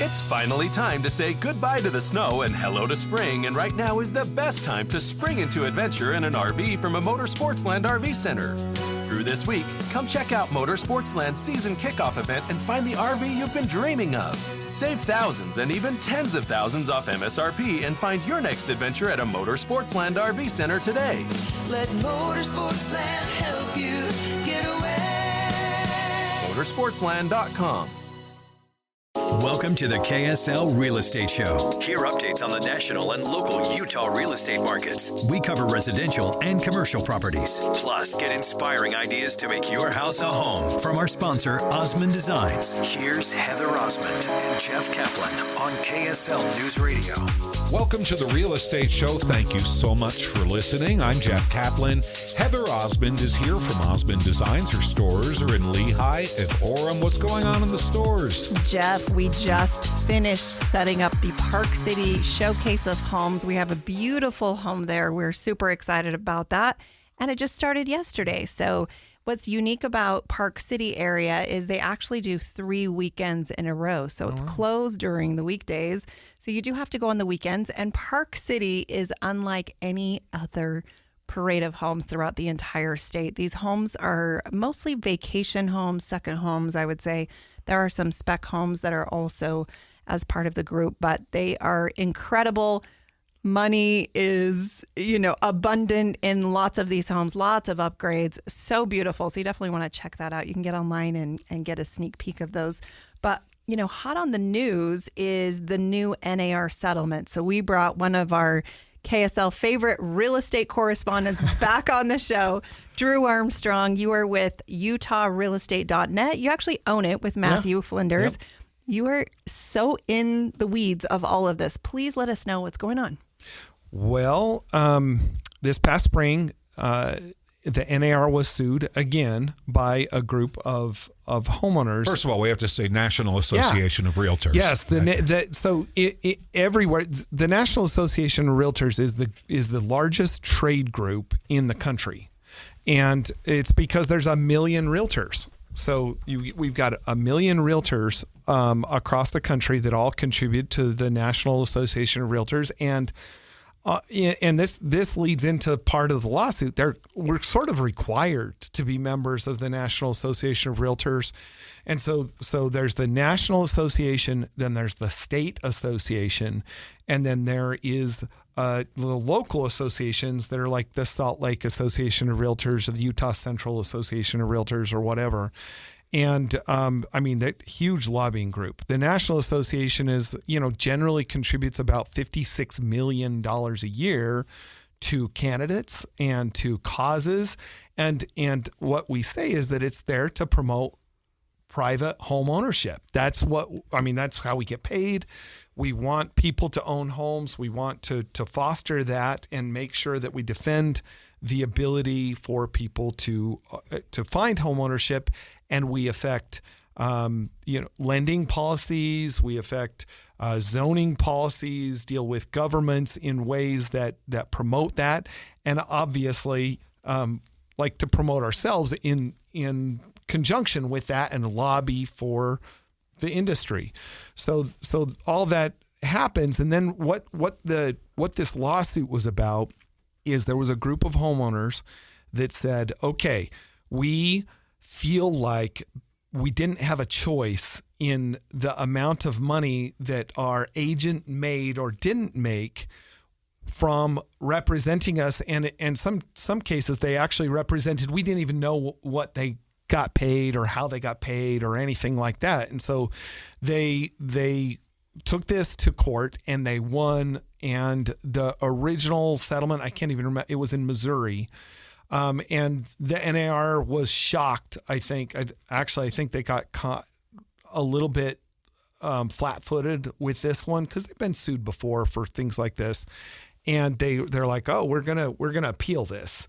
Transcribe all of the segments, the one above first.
It's finally time to say goodbye to the snow and hello to spring, and right now is the best time to spring into adventure in an RV from a Motorsportsland RV Center. Through this week, come check out Motorsportsland's season kickoff event and find the RV you've been dreaming of. Save thousands and even tens of thousands off MSRP and find your next adventure at a Motorsportsland RV Center today. Let Motorsportsland help you get away. Motorsportsland.com. Welcome to the KSL Real Estate Show. Hear updates on the national and local Utah real estate markets. We cover residential and commercial properties. Plus, get inspiring ideas to make your house a home from our sponsor, Osmond Designs. Here's Heather Osmond and Jeff Caplan on KSL News Radio. Welcome to the Real Estate Show. Thank you so much for listening. I'm Jeff Caplan. Heather Osmond is here from Osmond Designs. Her stores are in Lehigh and Orem. What's going on in the stores? Jeff, we just finished setting up the Park City Showcase of Homes. We have a beautiful home there. We're super excited about that. And it just started yesterday. So what's unique about Park City area is they actually do 3 weekends in a row. So it's closed during the weekdays. So you do have to go on the weekends. And Park City is unlike any other parade of homes throughout the entire state. These homes are mostly vacation homes, second homes, I would say. There are some spec homes that are also as part of the group, but they are incredible. Money is, abundant in lots of these homes, lots of upgrades, so beautiful. So you definitely want to check that out. You can get online and get a sneak peek of those. But, hot on the news is the new NAR settlement. So we brought one of our KSL favorite real estate correspondents back on the show, Drew Armstrong. You are with UtahRealEstate.net. You actually own it with Matthew Flinders. Yep. You are so in the weeds of all of this. Please let us know what's going on. Well, this past spring, the NAR was sued again by a group of homeowners. First of all, we have to say National Association of Realtors. Yes, everywhere, the National Association of Realtors is the largest trade group in the country, and it's because there's 1 million realtors. So we've got 1 million realtors across the country that all contribute to the National Association of Realtors, and this leads into part of the lawsuit. We're sort of required to be members of the National Association of Realtors. And so there's the National Association, then there's the state association, and then there is the local associations that are like the Salt Lake Association of Realtors or the Utah Central Association of Realtors or whatever. And that huge lobbying group. The National Association is, generally contributes about $56 million a year to candidates and to causes. And what we say is that it's there to promote private home ownership. That's how we get paid. We want people to own homes. We want to foster that and make sure that we defend the ability for people to find home ownership, and we affect lending policies. We affect zoning policies, deal with governments in ways that promote that, and obviously like to promote ourselves in conjunction with that and lobby for the industry. So all that happens, and then what this lawsuit was about is there was a group of homeowners that said, okay, we feel like we didn't have a choice in the amount of money that our agent made or didn't make from representing us, and some cases they actually represented, we didn't even know what they got paid or how they got paid or anything like that. And so they took this to court and they won. And the original settlement, I can't even remember, it was in Missouri. And the NAR was shocked, I think. I think they got caught a little bit flat-footed with this one because they've been sued before for things like this. And they're like, oh, we're gonna appeal this.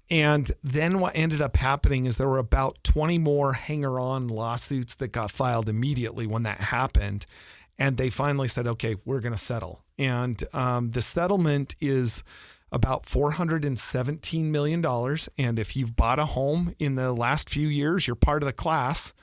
And then what ended up happening is there were about 20 more hanger-on lawsuits that got filed immediately when that happened. And they finally said, okay, we're going to settle. And the settlement is about $417 million. And if you've bought a home in the last few years, you're part of the class.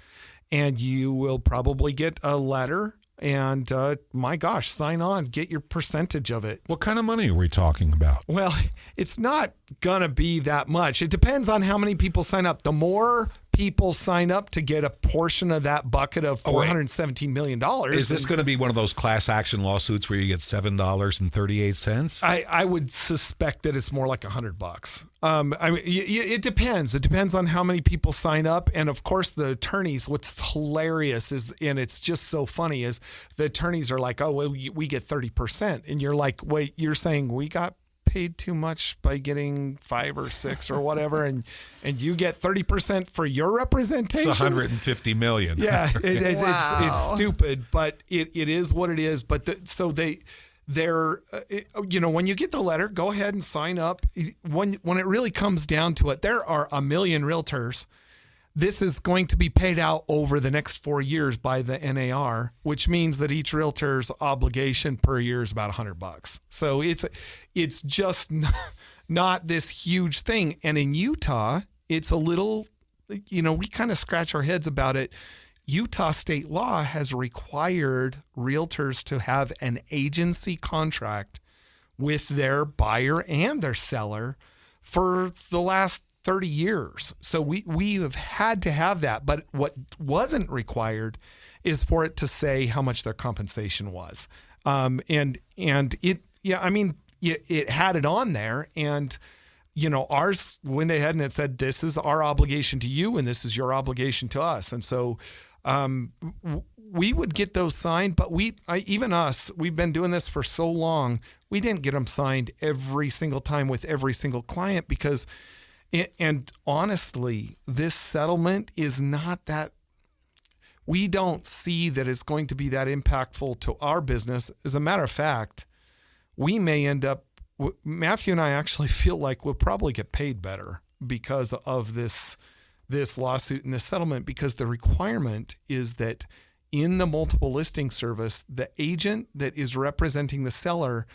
And you will probably get a letter And my gosh, sign on, get your percentage of it. What kind of money are we talking about? Well, it's not going to be that much. It depends on how many people sign up. The more people sign up to get a portion of that bucket of $417 million. Is this going to be one of those class action lawsuits where you get $7.38? I would suspect that it's more like $100. I mean, it depends. It depends on how many people sign up. And of course, the attorneys, what's hilarious is, and it's just so funny, is the attorneys are like, oh, well, we get 30%. And you're like, wait, you're saying we got paid too much by getting 5 or 6 or whatever, and you get 30% for your representation. It's $150 million. Yeah, Wow. it's stupid, but it is what it is. But they're when you get the letter, go ahead and sign up. When it really comes down to it, there are a million realtors. This is going to be paid out over the next 4 years by the NAR, which means that each realtor's obligation per year is about $100. So it's just not this huge thing. And in Utah, it's a little, we kind of scratch our heads about it. Utah state law has required realtors to have an agency contract with their buyer and their seller for the last 30 years. So we have had to have that. But what wasn't required is for it to say how much their compensation was. It had it on there. And, ours went ahead and it said, this is our obligation to you and this is your obligation to us. And so we would get those signed, but we've been doing this for so long, we didn't get them signed every single time with every single client because, and honestly, this settlement is not that, we don't see that it's going to be that impactful to our business. As a matter of fact, we may end up, Matthew and I actually feel like we'll probably get paid better because of this lawsuit and this settlement, because the requirement is that in the multiple listing service, the agent that is representing the seller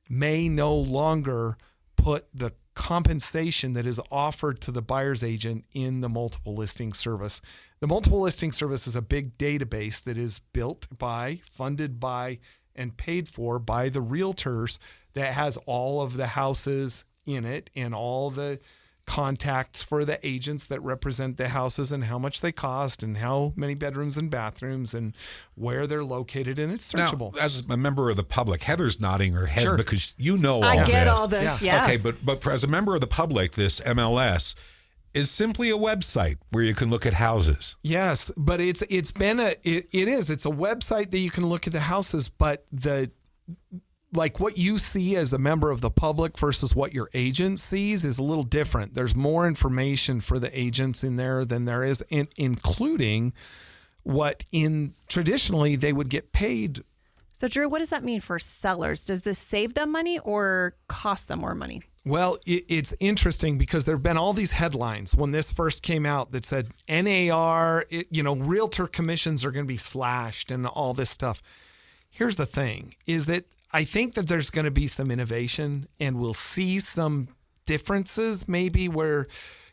may no longer put the compensation that is offered to the buyer's agent in the multiple listing service. The multiple listing service is a big database that is built by, funded by, and paid for by the realtors that has all of the houses in it and all the contacts for the agents that represent the houses and how much they cost and how many bedrooms and bathrooms and where they're located, and it's searchable. Now, as a member of the public, Heather's nodding her head because all this. I get all this, yeah. Okay, but as a member of the public, this MLS is simply a website where you can look at houses. Yes, but it's a website that you can look at the houses, but like what you see as a member of the public versus what your agent sees is a little different. There's more information for the agents in there than there is, including what traditionally they would get paid. So Drew, what does that mean for sellers? Does this save them money or cost them more money? Well, it's interesting because there have been all these headlines when this first came out that said NAR, realtor commissions are going to be slashed and all this stuff. Here's the thing, is that I think that there's going to be some innovation and we'll see some differences maybe where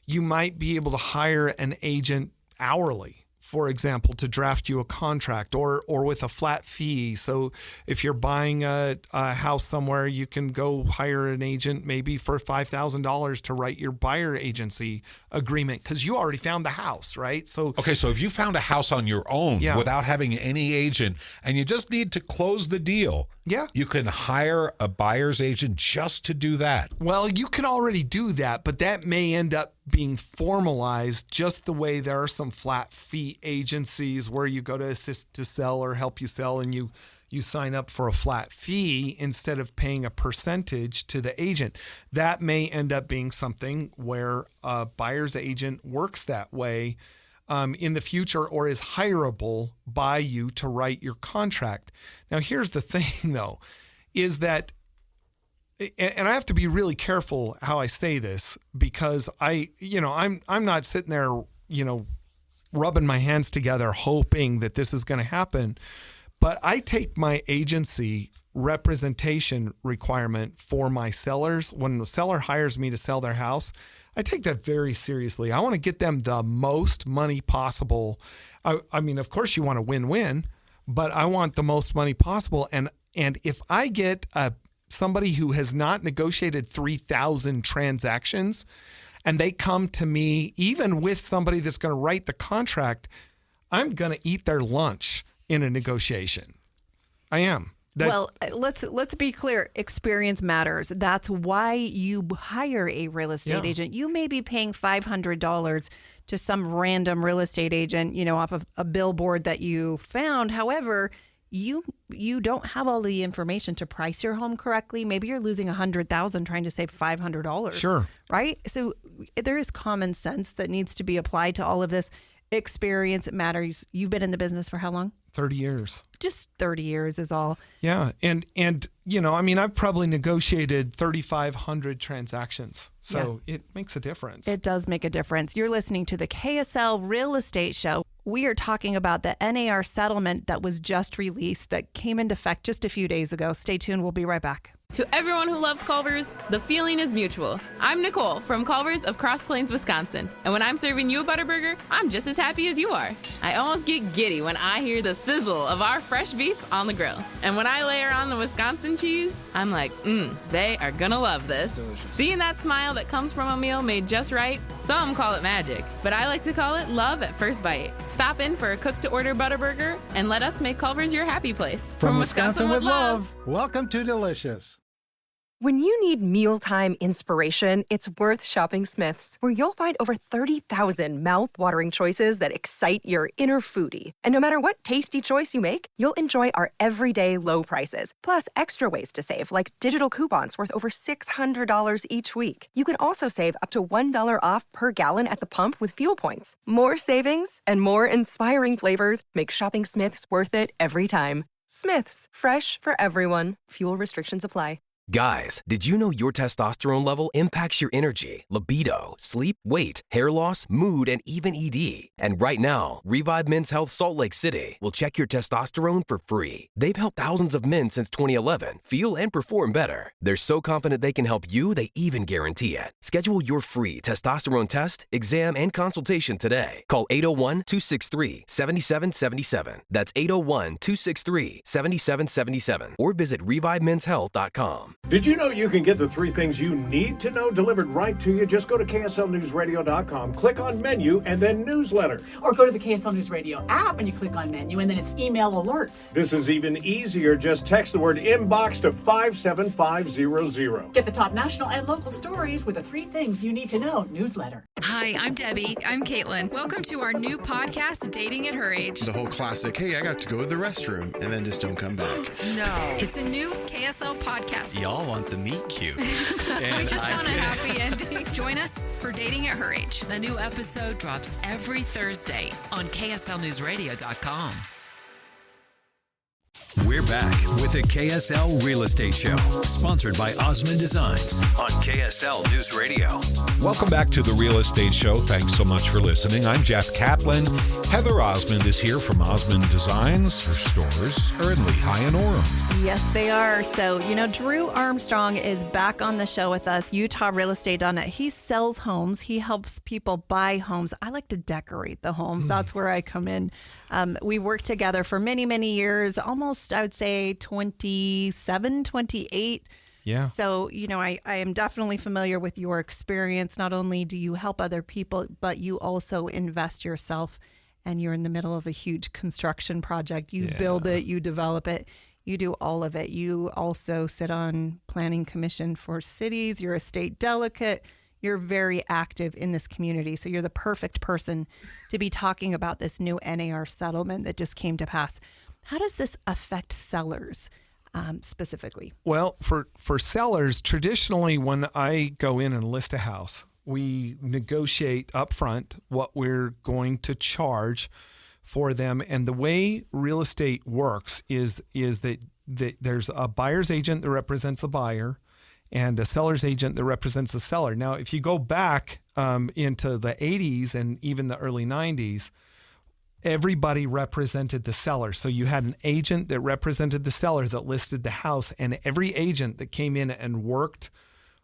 you might be able to hire an agent hourly, for example, to draft you a contract or with a flat fee. So if you're buying a house somewhere, you can go hire an agent maybe for $5,000 to write your buyer agency agreement because you already found the house, right? So if you found a house on your own without having any agent and you just need to close the deal, you can hire a buyer's agent just to do that. Well, you can already do that, but that may end up being formalized just the way there are some flat fee agencies where you go to assist to sell or help you sell and you sign up for a flat fee instead of paying a percentage to the agent. That may end up being something where a buyer's agent works that way in the future or is hireable by you to write your contract. Now, here's the thing, though, is that, and I have to be really careful how I say this because I'm not sitting there, rubbing my hands together hoping that this is going to happen, but I take my agency representation requirement for my sellers. When the seller hires me to sell their house, I take that very seriously. I want to get them the most money possible. I mean, of course you want a win-win, but I want the most money possible. And if I get somebody who has not negotiated 3,000 transactions and they come to me, even with somebody that's going to write the contract, I'm going to eat their lunch in a negotiation. I am. Well, let's be clear. Experience matters. That's why you hire a real estate agent. You may be paying $500 to some random real estate agent, off of a billboard that you found. However, you don't have all the information to price your home correctly. Maybe you're losing $100,000 trying to save $500. Sure. Right? So there is common sense that needs to be applied to all of this. Experience matters. You've been in the business for how long? 30 years. Just 30 years is all. Yeah. And I've probably negotiated 3,500 transactions. So it makes a difference. It does make a difference. You're listening to the KSL Real Estate Show. We are talking about the NAR settlement that was just released that came into effect just a few days ago. Stay tuned. We'll be right back. To everyone who loves Culver's, the feeling is mutual. I'm Nicole from Culver's of Cross Plains, Wisconsin. And when I'm serving you a Butterburger, I'm just as happy as you are. I almost get giddy when I hear the sizzle of our fresh beef on the grill. And when I layer on the Wisconsin cheese, I'm like, they are gonna love this. Delicious. Seeing that smile that comes from a meal made just right, some call it magic, but I like to call it love at first bite. Stop in for a cook-to-order Butterburger and let us make Culver's your happy place. From Wisconsin with love, welcome to Delicious. When you need mealtime inspiration, it's worth shopping Smith's, where you'll find over 30,000 mouth-watering choices that excite your inner foodie. And no matter what tasty choice you make, you'll enjoy our everyday low prices, plus extra ways to save, like digital coupons worth over $600 each week. You can also save up to $1 off per gallon at the pump with fuel points. More savings and more inspiring flavors make shopping Smith's worth it every time. Smith's, fresh for everyone. Fuel restrictions apply. Guys, did you know your testosterone level impacts your energy, libido, sleep, weight, hair loss, mood, and even ED? And right now, Revive Men's Health Salt Lake City will check your testosterone for free. They've helped thousands of men since 2011 feel and perform better. They're so confident they can help you, they even guarantee it. Schedule your free testosterone test, exam, and consultation today. Call 801-263-7777. That's 801-263-7777. Or visit ReviveMen'sHealth.com. Did you know you can get the 3 things you need to know delivered right to you? Just go to KSLNewsRadio.com, click on menu, and then newsletter. Or go to the KSL News Radio app and you click on menu, and then it's email alerts. This is even easier. Just text the word inbox to 57500. Get the top national and local stories with the 3 things you need to know newsletter. Hi, I'm Debbie. I'm Caitlin. Welcome to our new podcast, Dating at Her Age. The whole classic, hey, I got to go to the restroom, and then just don't come back. No, it's a new KSL podcast. Y'all want the meet cute. We just want a happy ending. Join us for Dating at Her Age. The new episode drops every Thursday on KSLNewsRadio.com. We're back with the KSL Real Estate Show, sponsored by Osmond Designs on KSL News Radio. Welcome back to the Real Estate Show. Thanks so much for listening. I'm Jeff Caplan. Heather Osmond is here from Osmond Designs. Her stores are in Lehigh and Orem. Yes, they are. So, Drew Armstrong is back on the show with us, UtahRealEstate.net. He sells homes. He helps people buy homes. I like to decorate the homes. That's where I come in. We worked together for many, many years, almost, I would say, 27, 28. Yeah. So, I am definitely familiar with your experience. Not only do you help other people, but you also invest yourself, and you're in the middle of a huge construction project. You build it, you develop it, you do all of it. You also sit on planning commission for cities. You're a state delegate. You're very active in this community. So you're the perfect person to be talking about this new NAR settlement that just came to pass. How does this affect sellers specifically? Well, for sellers, traditionally when I go in and list a house, we negotiate up front what we're going to charge for them. And the way real estate works is that there's a buyer's agent that represents a buyer and a seller's agent that represents the seller. Now, if you go back into the 80s and even the early 90s, everybody represented the seller. So you had an agent that represented the seller that listed the house, and every agent that came in and worked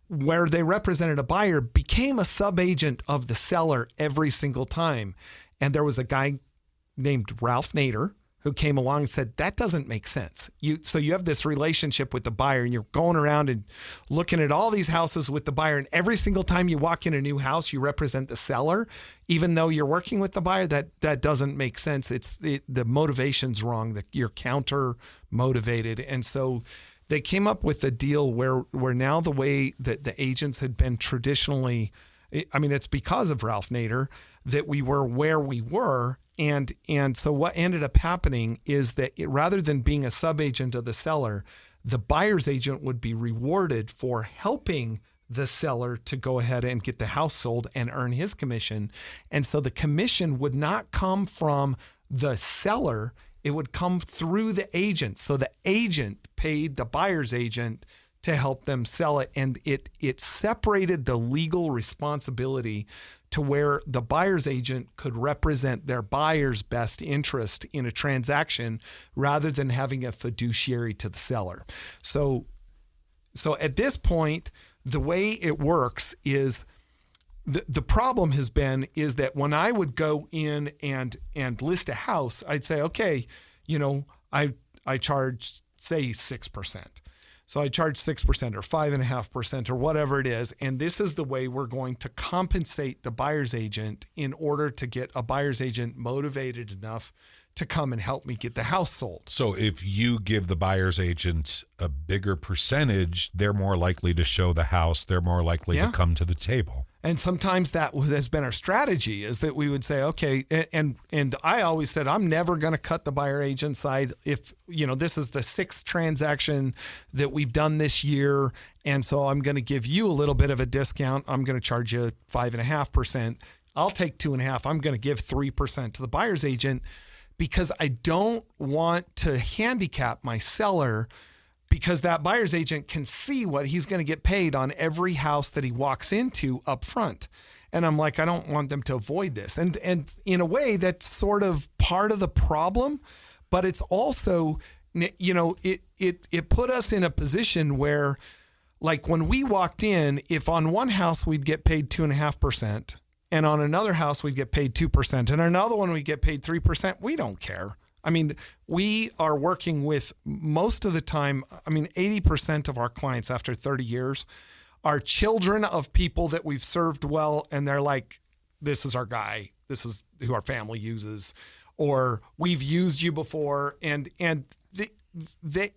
where they represented a buyer became a sub-agent of the seller every single time. And there was a guy named Ralph Nader, who came along and said, that doesn't make sense. So you have this relationship with the buyer and you're going around and looking at all these houses with the buyer. And every single time you walk in a new house, you represent the seller, even though you're working with the buyer. That doesn't make sense. The motivation's wrong. That you're counter motivated. And so they came up with a deal where now the way that the agents had been traditionally, I mean, it's because of Ralph Nader that we were where we were. And so what ended up happening is that rather than being a sub-agent of the seller, the buyer's agent would be rewarded for helping the seller to go ahead and get the house sold and earn his commission. And so the commission would not come from the seller, it would come through the agent. So the agent paid the buyer's agent to help them sell it. And it separated the legal responsibility to where the buyer's agent could represent their buyer's best interest in a transaction rather than having a fiduciary to the seller. So at this point, the way it works is the problem has been is that when I would go in and list a house, I'd say, okay, I charge, say, 6%. So I charge 6% or 5.5% or whatever it is. And this is the way we're going to compensate the buyer's agent in order to get a buyer's agent motivated enough to come and help me get the house sold. So if you give the buyer's agent a bigger percentage, they're more likely to show the house. They're more likely to come to the table. And sometimes that has been our strategy, is that we would say, okay, and I always said, I'm never going to cut the buyer agent side if, this is the 6th transaction that we've done this year. And so I'm going to give you a little bit of a discount. I'm going to charge you 5.5%. I'll take 2.5%. I'm going to give 3% to the buyer's agent because I don't want to handicap my seller, because that buyer's agent can see what he's going to get paid on every house that he walks into up front. And I'm like, I don't want them to avoid this. And in a way, that's sort of part of the problem, but it's also, it put us in a position where, like, when we walked in, if on one house we'd get paid 2.5%, and on another house we'd get paid 2%, and another one we'd get paid 3%, we don't care. I mean, we are working with, most of the time, 80% of our clients after 30 years are children of people that we've served well. And they're like, this is our guy. This is who our family uses, or we've used you before. And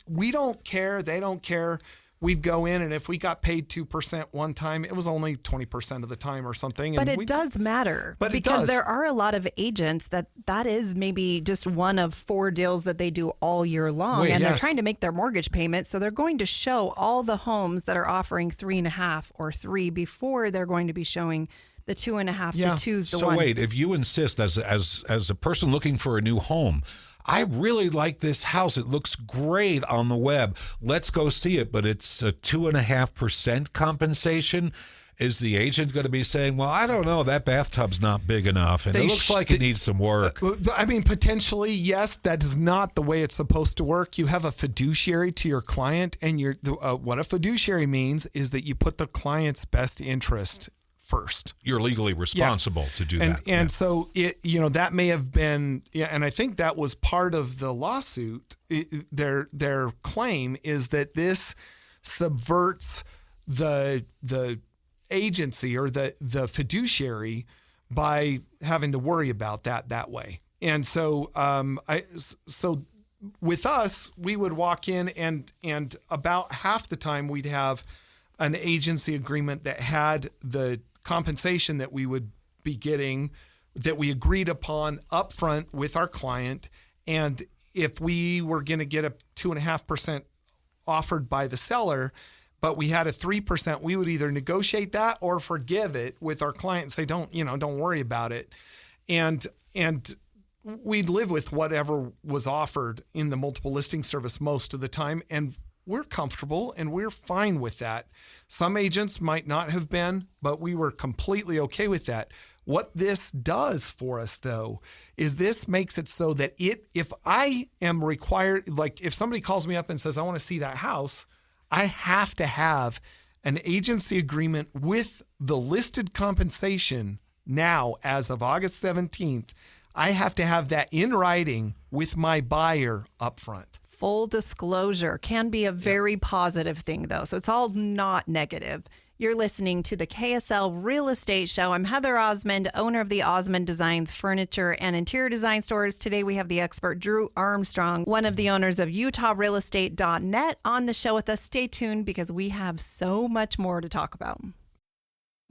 we don't care. They don't care. We'd go in, and if we got paid 2% one time, it was only 20% of the time or something. But it does matter, because there are a lot of agents that is maybe just one of 4 deals that they do all year long, and they're trying to make their mortgage payment. So they're going to show all the homes that are offering 3.5 or 3 before they're going to be showing the 2.5, the 2's, the 1. So wait, if you insist as a person looking for a new home, I really like this house. It looks great on the web. Let's go see it. But it's a 2.5% compensation. Is the agent going to be saying, well, I don't know, that bathtub's not big enough, and it looks like it needs some work? Potentially, yes. That is not the way it's supposed to work. You have a fiduciary to your client, and what a fiduciary means is that you put the client's best interest first. You're legally responsible to do that. And so that may have been, and I think that was part of the lawsuit. Their claim is that this subverts the agency or the fiduciary by having to worry about that way. And so so with us, we would walk in, and about half the time we'd have an agency agreement that had the compensation that we would be getting, that we agreed upon upfront with our client. And if we were going to get a 2.5% offered by the seller, but we had a 3%, we would either negotiate that or forgive it with our client and say, don't worry about it. And we'd live with whatever was offered in the multiple listing service most of the time. And we're comfortable and we're fine with that. Some agents might not have been, but we were completely okay with that. What this does for us, though, is this makes it so that if I am required, like if somebody calls me up and says, I want to see that house, I have to have an agency agreement with the listed compensation now as of August 17th. I have to have that in writing with my buyer up front. Full disclosure can be a very positive thing, though. So it's all not negative. You're listening to the KSL Real Estate Show. I'm Heather Osmond, owner of the Osmond Designs Furniture and Interior Design Stores. Today we have the expert Drew Armstrong, one of the owners of UtahRealEstate.net, on the show with us. Stay tuned because we have so much more to talk about.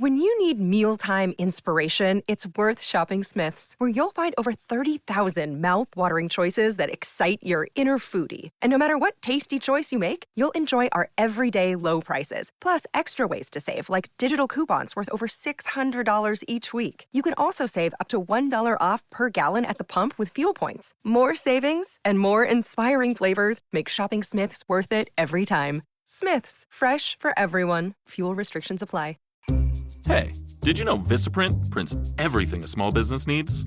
When you need mealtime inspiration, it's worth shopping Smith's, where you'll find over 30,000 mouth-watering choices that excite your inner foodie. And no matter what tasty choice you make, you'll enjoy our everyday low prices, plus extra ways to save, like digital coupons worth over $600 each week. You can also save up to $1 off per gallon at the pump with fuel points. More savings and more inspiring flavors make shopping Smith's worth it every time. Smith's, fresh for everyone. Fuel restrictions apply. Hey, did you know Vistaprint prints everything a small business needs?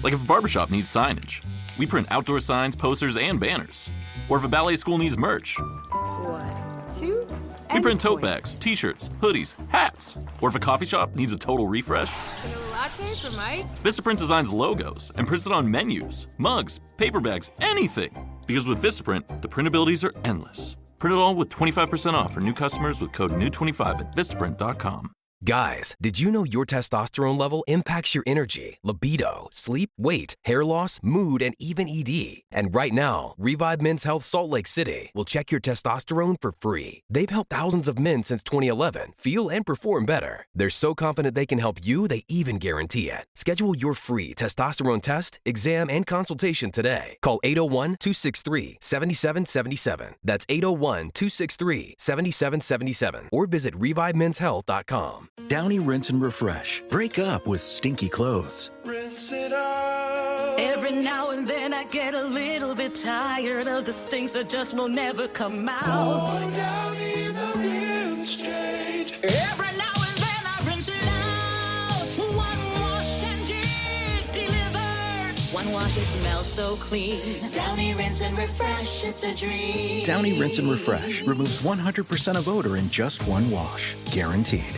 Like if a barbershop needs signage, we print outdoor signs, posters, and banners. Or if a ballet school needs merch, 1, 2, we print tote bags, t-shirts, hoodies, hats. Or if a coffee shop needs a total refresh, Latte for Mike? Vistaprint designs logos and prints it on menus, mugs, paper bags, anything. Because with Vistaprint, the printabilities are endless. Print it all with 25% off for new customers with code NEW25 at Vistaprint.com. Guys, did you know your testosterone level impacts your energy, libido, sleep, weight, hair loss, mood, and even ED? And right now, Revive Men's Health Salt Lake City will check your testosterone for free. They've helped thousands of men since 2011 feel and perform better. They're so confident they can help you, they even guarantee it. Schedule your free testosterone test, exam, and consultation today. Call 801-263-7777. That's 801-263-7777. Or visit ReviveMen'sHealth.com. Downy Rinse and Refresh. Break up with stinky clothes. Rinse it out. Every now and then I get a little bit tired of the stinks that just will never come out. Going down in a rinse change. Every now and then I rinse it out. One wash and it delivers. One wash, it smells so clean. Downy Rinse and Refresh, it's a dream. Downy Rinse and Refresh removes 100% of odor in just one wash. Guaranteed.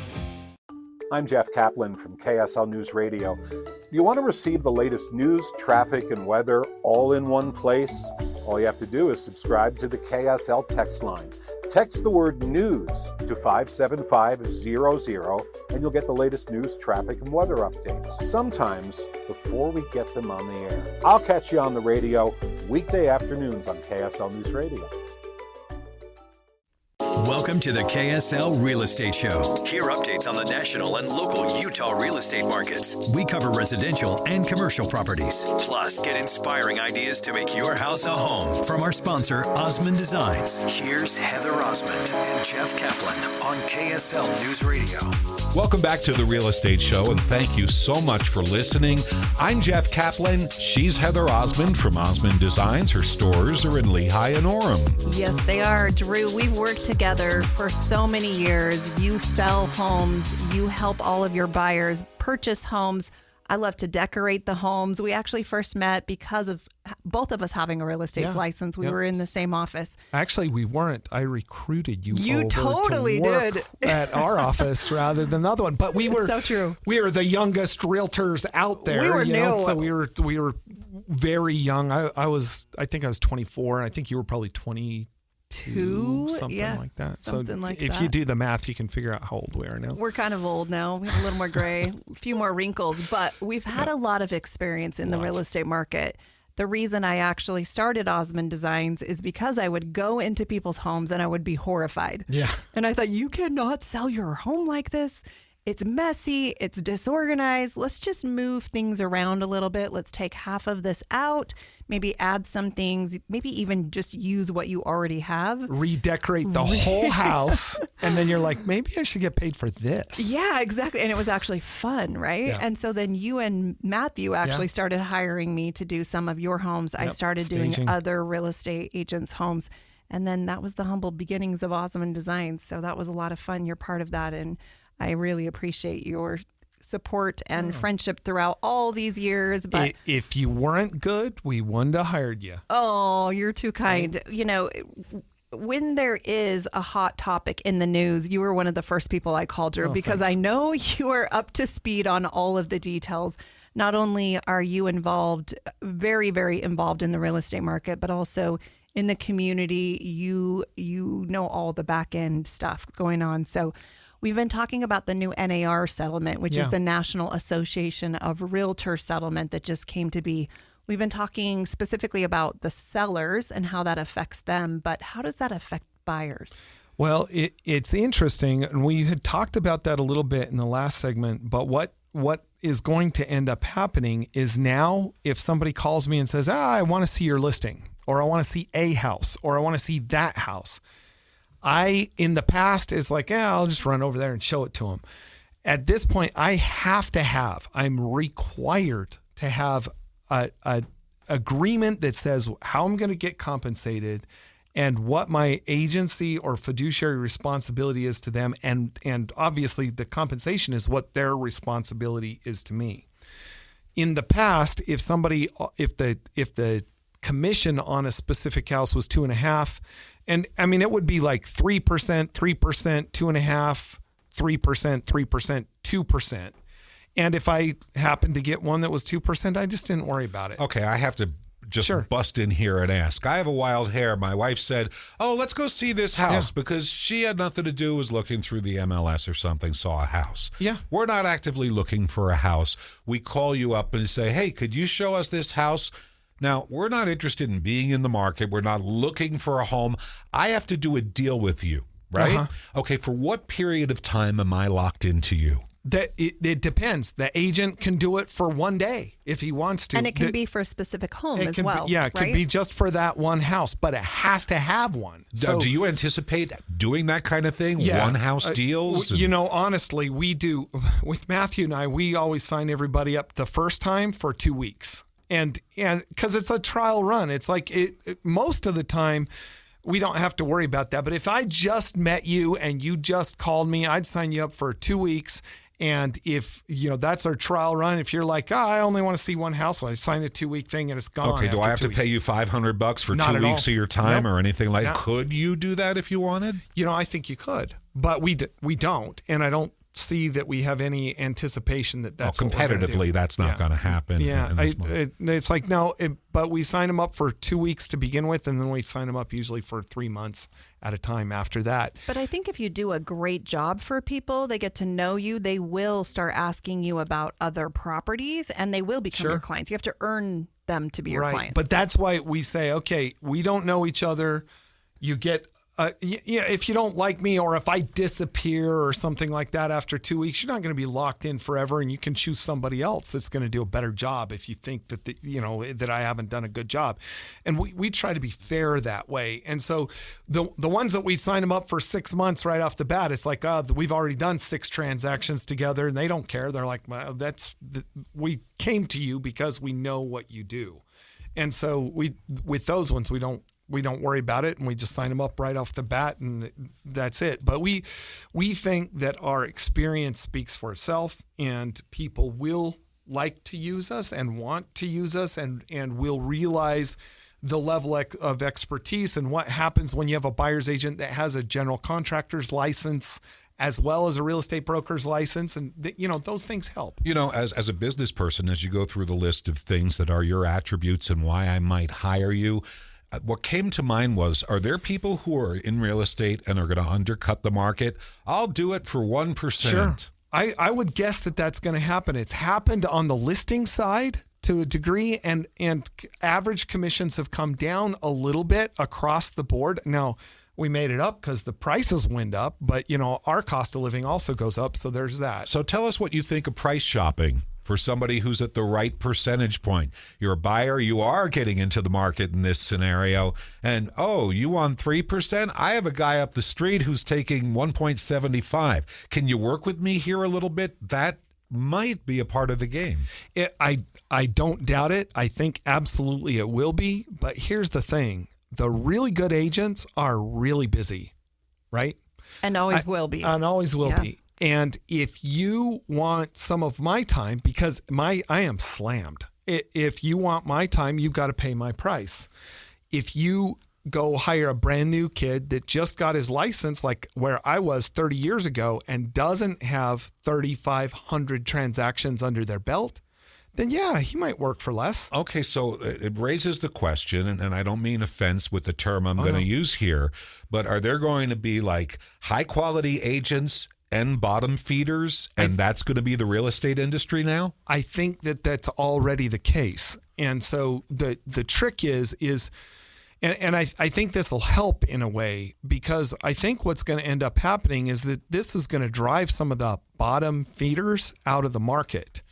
I'm Jeff Caplan from KSL News Radio. Do you want to receive the latest news, traffic, and weather all in one place? All you have to do is subscribe to the KSL text line. Text the word news to 57500 and you'll get the latest news, traffic, and weather updates, sometimes before we get them on the air. I'll catch you on the radio weekday afternoons on KSL News Radio. Welcome to the KSL Real Estate Show. Hear updates on the national and local Utah real estate markets. We cover residential and commercial properties. Plus, get inspiring ideas to make your house a home from our sponsor, Osmond Designs. Here's Heather Osmond and Jeff Caplan on KSL News Radio. Welcome back to the Real Estate Show, and thank you so much for listening. I'm Jeff Caplan. She's Heather Osmond from Osmond Designs. Her stores are in Lehigh and Orem. Yes, they are. Drew, we've worked together for so many years. You sell homes. You help all of your buyers purchase homes. I love to decorate the homes. We actually first met because of both of us having a real estate license. We were in the same office. Actually, we weren't. I recruited you. You over totally to work did at our office rather than the other one. But we were so true. We were the youngest realtors out there. We were new. So we were very young. I think I was 24, and I think you were probably 22, something like that. If you do the math, you can figure out how old we are now. We're kind of old now. We have a little more gray, a few more wrinkles, but we've had a lot of experience in the real estate market. The reason I actually started Osmond Designs is because I would go into people's homes and I would be horrified. Yeah. And I thought, you cannot sell your home like this. It's messy. It's disorganized. Let's just move things around a little bit. Let's take half of this out, maybe add some things, maybe even just use what you already have. Redecorate the whole house. And then you're like, maybe I should get paid for this. Yeah, exactly. And it was actually fun, right? Yeah. And so then you and Matthew actually started hiring me to do some of your homes. I started doing other real estate agents' homes. And then that was the humble beginnings of Osmond Designs. So that was a lot of fun. You're part of that. And I really appreciate your support and friendship throughout all these years. But if you weren't good, we wouldn't have hired you. Oh, you're too kind. You know, when there is a hot topic in the news, you were one of the first people I called, Drew, because I know you are up to speed on all of the details. not only are you involved, very, very involved in the real estate market, but also in the community, you know all the back end stuff going on. So we've been talking about the new NAR settlement, which is the National Association of Realtors settlement that just came to be. We've been talking specifically about the sellers and how that affects them, but how does that affect buyers? Well, it's interesting, and we had talked about that a little bit in the last segment, but what is going to end up happening is now if somebody calls me and says, I want to see your listing, or I want to see a house, or I want to see that house, in the past is like, I'll just run over there and show it to them. At this point, I'm required to have a agreement that says how I'm going to get compensated and what my agency or fiduciary responsibility is to them. And obviously the compensation is what their responsibility is to me. In the past, if the commission on a specific house was 2.5%, and I mean, it would be like 3%, 2.5%, 3%, 3%, 2%. And if I happened to get one that was 2%, I just didn't worry about it. Okay, I have to just bust in here and ask. I have a wild hair. My wife said, let's go see this house because she had nothing to do, was looking through the MLS or something, saw a house. Yeah. We're not actively looking for a house. We call you up and say, hey, could you show us this house? Now, we're not interested in being in the market. We're not looking for a home. I have to do a deal with you, right? Uh-huh. Okay, for what period of time am I locked into you? That it depends. The agent can do it for one day if he wants to. And it can be for a specific home as well. It could be just for that one house, but it has to have one. So, do you anticipate doing that kind of thing? One house deals? Honestly, we do. With Matthew and I, we always sign everybody up the first time for 2 weeks. And because it's a trial run, it's like most of the time we don't have to worry about that. But if I just met you and you just called me, I'd sign you up for 2 weeks. And if, that's our trial run, if you're like, I only want to see one house, well, I sign a 2-week thing and it's gone. Okay, do I have to pay you $500 for 2 weeks of your time or anything like that? Could you do that if you wanted? I think you could, but we don't. And I don't see that we have any anticipation that's competitively that's not going to happen. It's like but we sign them up for 2 weeks to begin with, and then we sign them up usually for 3 months at a time after that. But I think if you do a great job for people, they get to know you, they will start asking you about other properties, and they will become your clients. You have to earn them to be your client. But that's why we say, okay, we don't know each other. You get if you don't like me, or if I disappear or something like that after 2 weeks, you're not going to be locked in forever, and you can choose somebody else that's going to do a better job if you think that that I haven't done a good job. And we try to be fair that way. And so the ones that we sign them up for 6 months right off the bat, it's like, we've already done 6 transactions together, and they don't care. They're like, well, we came to you because we know what you do. And so with those ones, we don't worry about it, and we just sign them up right off the bat, and that's it. But we think that our experience speaks for itself, and people will like to use us and want to use us, and will realize the level of expertise and what happens when you have a buyer's agent that has a general contractor's license as well as a real estate broker's license. And, those things help. As a business person, as you go through the list of things that are your attributes and why I might hire you, what came to mind was, are there people who are in real estate and are going to undercut the market? I'll do it for 1%. Sure. I would guess that that's going to happen. It's happened on the listing side to a degree, and average commissions have come down a little bit across the board. Now, we made it up because the prices went up, but, our cost of living also goes up, so there's that. So tell us what you think of price shopping for somebody who's at the right percentage point. You're a buyer, you are getting into the market in this scenario, and you want 3%? I have a guy up the street who's taking 1.75. Can you work with me here a little bit? That might be a part of the game. I don't doubt it. I think absolutely it will be, but here's the thing. The really good agents are really busy, right? And always will be. And always will be. And if you want some of my time, because I am slammed. If you want my time, you've got to pay my price. If you go hire a brand new kid that just got his license, like where I was 30 years ago, and doesn't have 3,500 transactions under their belt, then yeah, he might work for less. Okay, so it raises the question, and I don't mean offense with the term I'm going to use here, but are there going to be like high-quality agents and bottom feeders, and that's going to be the real estate industry now? I think that that's already the case. And so the trick is and I think this will help in a way, because I think what's going to end up happening is that this is going to drive some of the bottom feeders out of the market.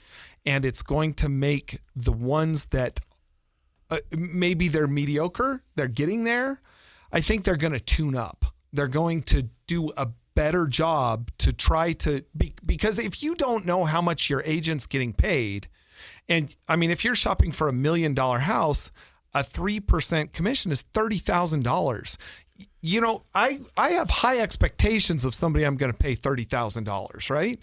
And it's going to make the ones that maybe they're mediocre, they're getting there. I think they're going to tune up. They're going to do a better job to try to, because if you don't know how much your agent's getting paid, and I mean, if you're shopping for $1 million house, a 3% commission is $30,000. You know, I have high expectations of somebody I'm going to pay $30,000, right?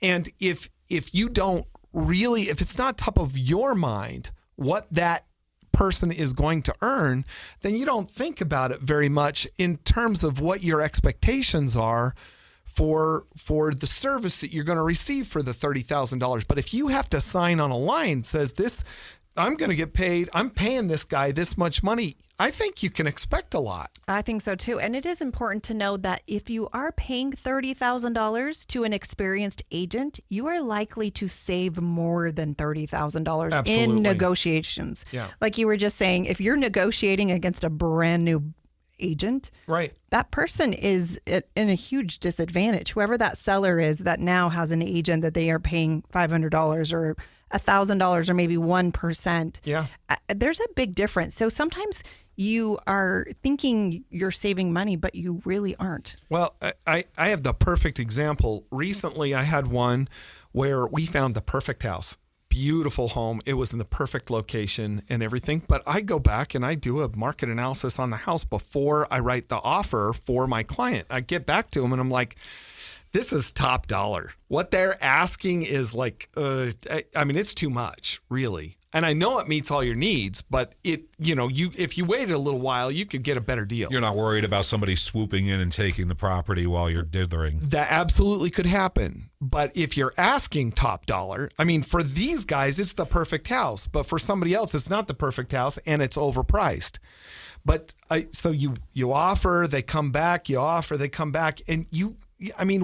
And if you don't really, if it's not top of your mind what that person is going to earn, then you don't think about it very much in terms of what your expectations are for the service that you're going to receive for the $30,000. But if you have to sign on a line that says this, I'm going to get paid, I'm paying this guy this much money, I think you can expect a lot. I think so too. And it is important to know that if you are paying $30,000 to an experienced agent, you are likely to save more than $30,000 in negotiations. Yeah. Like you were just saying, if you're negotiating against a brand new agent, right, that person is in a huge disadvantage. Whoever that seller is that now has an agent that they are paying $500 or $1,000 or maybe 1%. Yeah. There's a big difference. So sometimes you are thinking you're saving money, but you really aren't. Well, I have the perfect example. Recently, I had one where we found the perfect house. Beautiful home. It was in the perfect location and everything. But I go back and I do a market analysis on the house before I write the offer for my client. I get back to him and I'm like, this is top dollar. What they're asking is like, I mean, it's too much, really. And I know it meets all your needs, but if you waited a little while, you could get a better deal. You're not worried about somebody swooping in and taking the property while you're dithering. That absolutely could happen. But if you're asking top dollar, I mean, for these guys, it's the perfect house. But for somebody else, it's not the perfect house and it's overpriced. But so you offer, they come back, you offer, they come back. And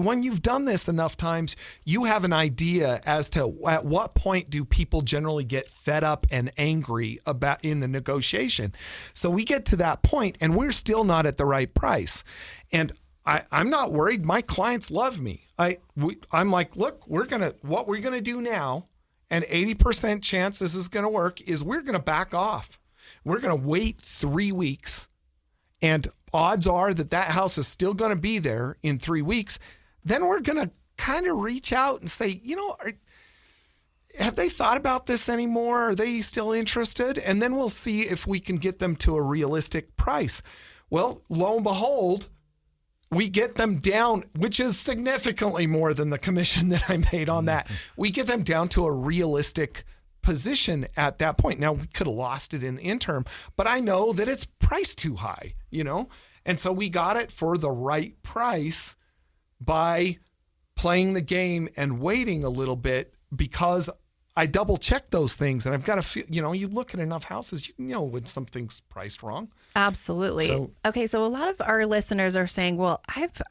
when you've done this enough times, you have an idea as to at what point do people generally get fed up and angry about in the negotiation. So we get to that point and we're still not at the right price. And I'm not worried. My clients love me. I'm like, look, what we're gonna do now, and 80% chance this is gonna work, is we're gonna back off. We're gonna wait 3 weeks. And odds are that house is still going to be there in 3 weeks. Then we're going to kind of reach out and say, have they thought about this anymore? Are they still interested? And then we'll see if we can get them to a realistic price. Well, lo and behold, we get them down, which is significantly more than the commission that I made on that. We get them down to a realistic position at that point. Now, we could have lost it in the interim, but I know that it's priced too high, And so we got it for the right price by playing the game and waiting a little bit, because I double check those things. And I've got to feel, you look at enough houses, you know when something's priced wrong. Absolutely. Okay, so a lot of our listeners are saying, well,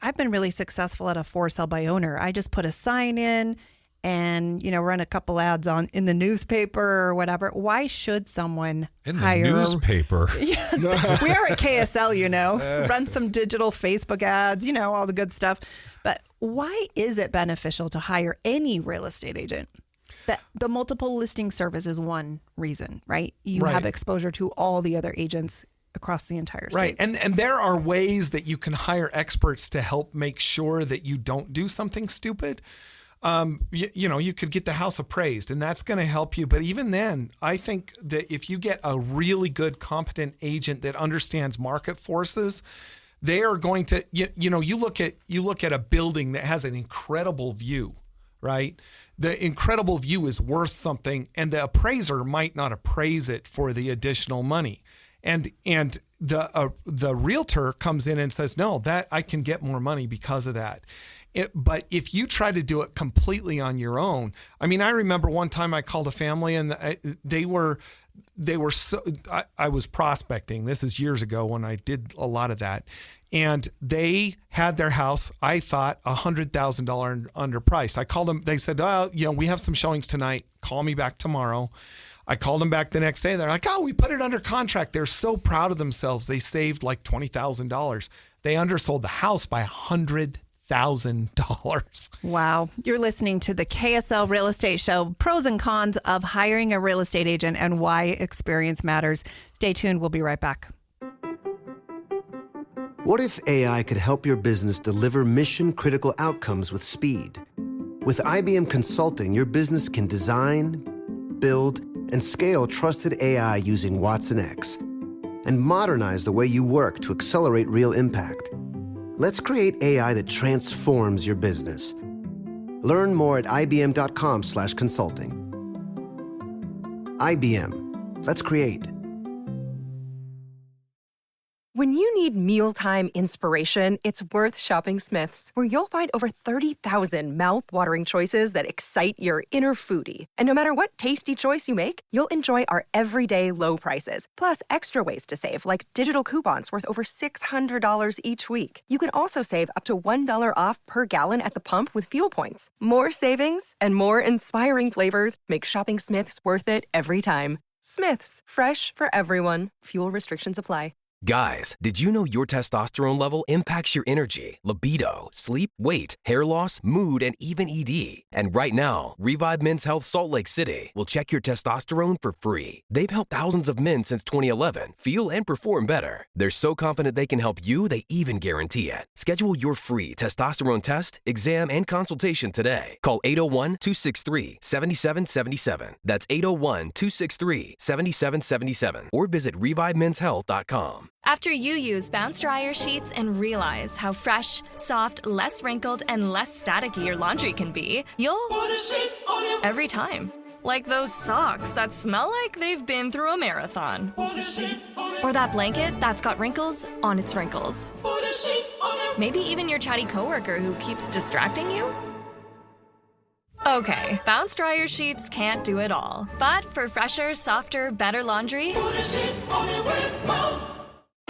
I've been really successful at a for sale by owner. I just put a sign in and run a couple ads in the newspaper or whatever. Why should someone hire the newspaper? We are at KSL, run some digital Facebook ads, all the good stuff. But why is it beneficial to hire any real estate agent? The multiple listing service is one reason, right? You have exposure to all the other agents across the entire state. Right. And there are ways that you can hire experts to help make sure that you don't do something stupid. You could get the house appraised and that's going to help you. But even then, I think that if you get a really good, competent agent that understands market forces, they are going to, you look at a building that has an incredible view, right? The incredible view is worth something, and the appraiser might not appraise it for the additional money. And the realtor comes in and says, no, that I can get more money because of that. But if you try to do it completely on your own, I mean, I remember one time I called a family and they were so, I was prospecting. This is years ago when I did a lot of that. And they had their house, I thought, $100,000 underpriced. I called them. They said, "Oh, we have some showings tonight. Call me back tomorrow." I called them back the next day. They're like, "Oh, we put it under contract." They're so proud of themselves. They saved like $20,000. They undersold the house by $100,000. Wow. You're listening to the KSL Real Estate Show, pros and cons of hiring a real estate agent and why experience matters. Stay tuned. We'll be right back. What if AI could help your business deliver mission-critical outcomes with speed? With IBM Consulting, your business can design, build, and scale trusted AI using Watson X and modernize the way you work to accelerate real impact. Let's create AI that transforms your business. Learn more at ibm.com/consulting. IBM. Let's create. When you need mealtime inspiration, it's worth shopping Smith's, where you'll find over 30,000 mouth-watering choices that excite your inner foodie. And no matter what tasty choice you make, you'll enjoy our everyday low prices, plus extra ways to save, like digital coupons worth over $600 each week. You can also save up to $1 off per gallon at the pump with fuel points. More savings and more inspiring flavors make shopping Smith's worth it every time. Smith's, fresh for everyone. Fuel restrictions apply. Guys, did you know your testosterone level impacts your energy, libido, sleep, weight, hair loss, mood, and even ED? And right now, Revive Men's Health Salt Lake City will check your testosterone for free. They've helped thousands of men since 2011 feel and perform better. They're so confident they can help you, they even guarantee it. Schedule your free testosterone test, exam, and consultation today. Call 801-263-7777. That's 801-263-7777. Or visit ReviveMen'sHealth.com. After you use Bounce Dryer sheets and realize how fresh, soft, less wrinkled, and less staticky your laundry can be, you'll put a sheet on it every time. Like those socks that smell like they've been through a marathon. Put a sheet on it. Or that blanket that's got wrinkles on its wrinkles. Put a sheet on it. Maybe even your chatty coworker who keeps distracting you. Okay, Bounce Dryer sheets can't do it all. But for fresher, softer, better laundry, put a sheet on it with Bounce.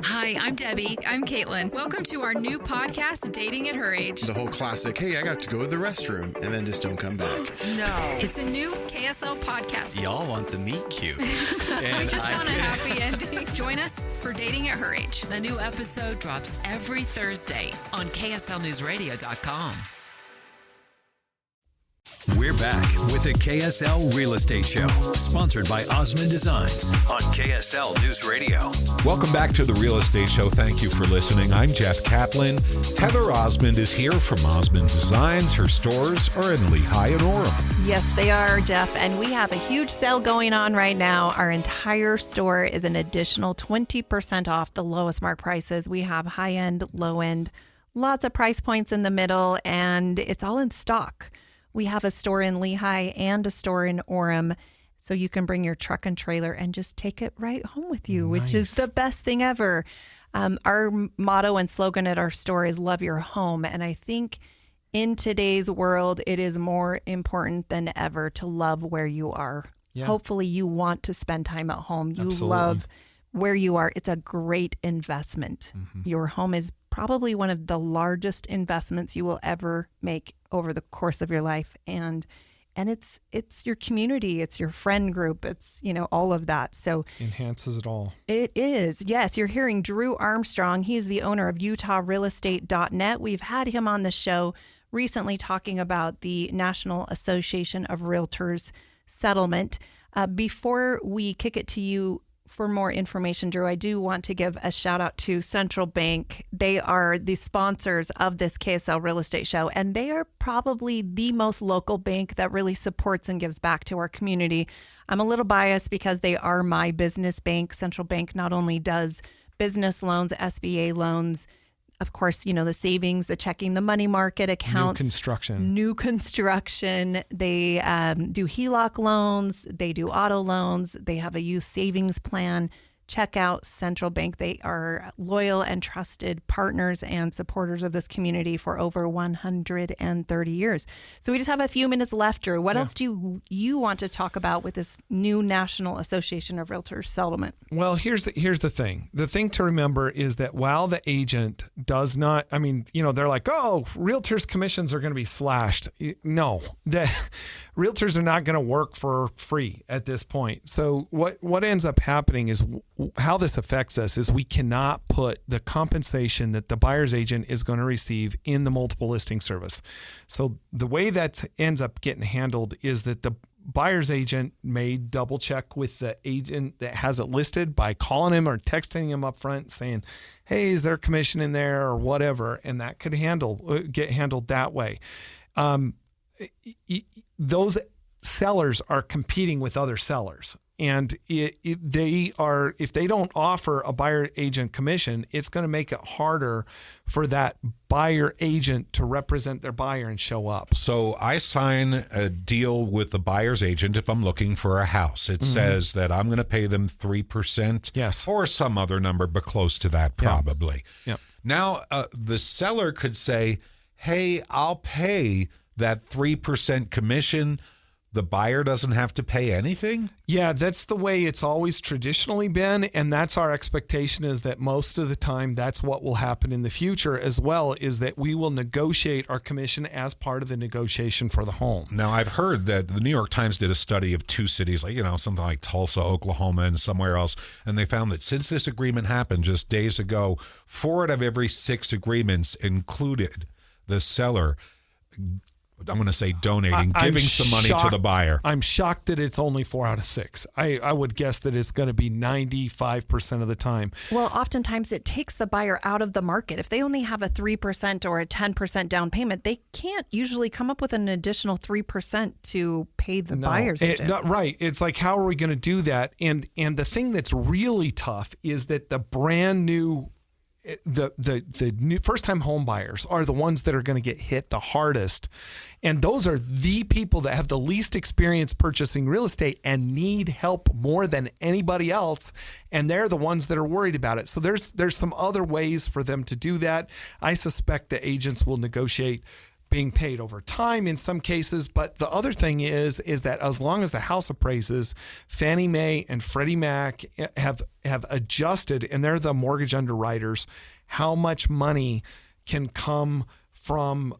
Hi, I'm Debbie. I'm Caitlin. Welcome to our new podcast, Dating at Her Age. The whole classic, hey, I got to go to the restroom, and then just don't come back. No. It's a new KSL podcast. Y'all want the meet cute. We just want a happy ending. Join us for Dating at Her Age. The new episode drops every Thursday on KSLNewsRadio.com. We're back with the KSL Real Estate Show, sponsored by Osmond Designs on KSL News Radio. Welcome back to the Real Estate Show. Thank you for listening. I'm Jeff Caplan. Heather Osmond is here from Osmond Designs. Her stores are in Lehigh and Orem. Yes, they are, Jeff. And we have a huge sale going on right now. Our entire store is an additional 20% off the lowest mark prices. We have high-end, low-end, lots of price points in the middle, and it's all in stock. We have a store in Lehigh and a store in Orem, so you can bring your truck and trailer and just take it right home with you, which is the best thing ever. Our motto and slogan at our store is love your home. And I think in today's world, it is more important than ever to love where you are. Yeah. Hopefully you want to spend time at home. You love where you are. It's a great investment. Mm-hmm. Your home is probably one of the largest investments you will ever make over the course of your life. And it's your community, it's your friend group, it's, all of that. So enhances it all. It is. Yes, you're hearing Drew Armstrong. He's the owner of UtahRealEstate.net. We've had him on the show recently talking about the National Association of Realtors settlement. Before we kick it to you for more information, Drew, I do want to give a shout out to Central Bank. They are the sponsors of this KSL Real Estate Show, and they are probably the most local bank that really supports and gives back to our community. I'm a little biased because they are my business bank. Central Bank not only does business loans, SBA loans, of course, the savings, the checking, the money market accounts. New construction. They do HELOC loans. They do auto loans. They have a youth savings plan. check out Central Bank. They are loyal and trusted partners and supporters of this community for over 130 years. So we just have a few minutes left, Drew. What else do you want to talk about with this new National Association of Realtors settlement? Well, here's the thing. The thing to remember is that while the agent does not, I mean, they're like, oh, realtors' commissions are going to be slashed. No, the realtors are not going to work for free at this point. So what ends up happening is how this affects us is we cannot put the compensation that the buyer's agent is going to receive in the multiple listing service. So the way that ends up getting handled is that the buyer's agent may double check with the agent that has it listed by calling him or texting him up front saying, hey, is there a commission in there or whatever? And that could get handled that way. Those sellers are competing with other sellers. And if they don't offer a buyer agent commission, it's going to make it harder for that buyer agent to represent their buyer and show up. So I sign a deal with the buyer's agent if I'm looking for a house. It says that I'm going to pay them 3%, yes, or some other number, but close to that probably. Yeah. Now, the seller could say, hey, I'll pay that 3% commission. The buyer doesn't have to pay anything? Yeah, that's the way it's always traditionally been. And that's our expectation, is that most of the time that's what will happen in the future as well, is that we will negotiate our commission as part of the negotiation for the home. Now, I've heard that the New York Times did a study of 2 cities, like, something like Tulsa, Oklahoma, and somewhere else. And they found that since this agreement happened just days ago, 4 out of every 6 agreements included the seller, I'm going to say, donating, giving some money to the buyer. I'm shocked that it's only 4 out of 6. I would guess that it's going to be 95% of the time. Well, oftentimes it takes the buyer out of the market. If they only have a 3% or a 10% down payment, they can't usually come up with an additional 3% to pay the buyer's agent. Right. It's like, how are we going to do that? And the thing that's really tough is that the brand new the new first-time home buyers are the ones that are going to get hit the hardest. And those are the people that have the least experience purchasing real estate and need help more than anybody else. And they're the ones that are worried about it. So there's some other ways for them to do that. I suspect the agents will negotiate being paid over time in some cases. But the other thing is that as long as the house appraises, Fannie Mae and Freddie Mac have adjusted, and they're the mortgage underwriters, how much money can come from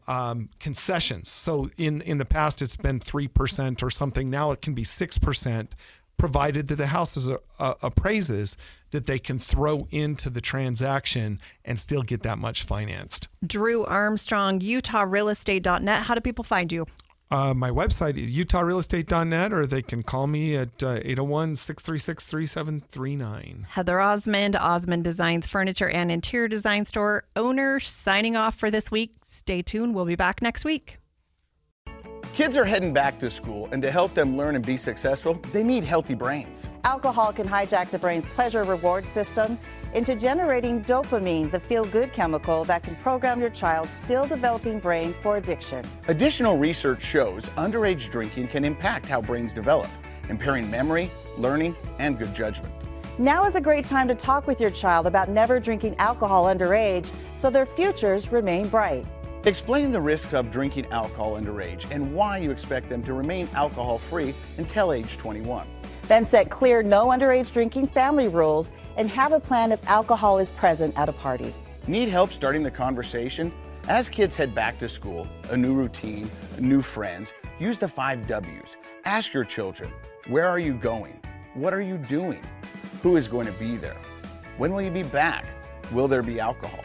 concessions. So in the past, it's been 3% or something. Now it can be 6%, provided that the house appraises, that they can throw into the transaction and still get that much financed. Drew Armstrong, UtahRealEstate.net. How do people find you? My website, UtahRealEstate.net, or they can call me at 801-636-3739. Heather Osmond, Osmond Designs Furniture and Interior Design Store owner, signing off for this week. Stay tuned. We'll be back next week. Kids are heading back to school, and to help them learn and be successful, they need healthy brains. Alcohol can hijack the brain's pleasure reward system into generating dopamine, the feel-good chemical that can program your child's still developing brain for addiction. Additional research shows underage drinking can impact how brains develop, impairing memory, learning, and good judgment. Now is a great time to talk with your child about never drinking alcohol underage so their futures remain bright. Explain the risks of drinking alcohol underage and why you expect them to remain alcohol-free until age 21. Then set clear no underage drinking family rules and have a plan if alcohol is present at a party. Need help starting the conversation? As kids head back to school, a new routine, new friends, use the 5 W's. Ask your children, where are you going? What are you doing? Who is going to be there? When will you be back? Will there be alcohol?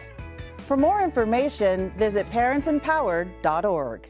For more information, visit parentsempowered.org.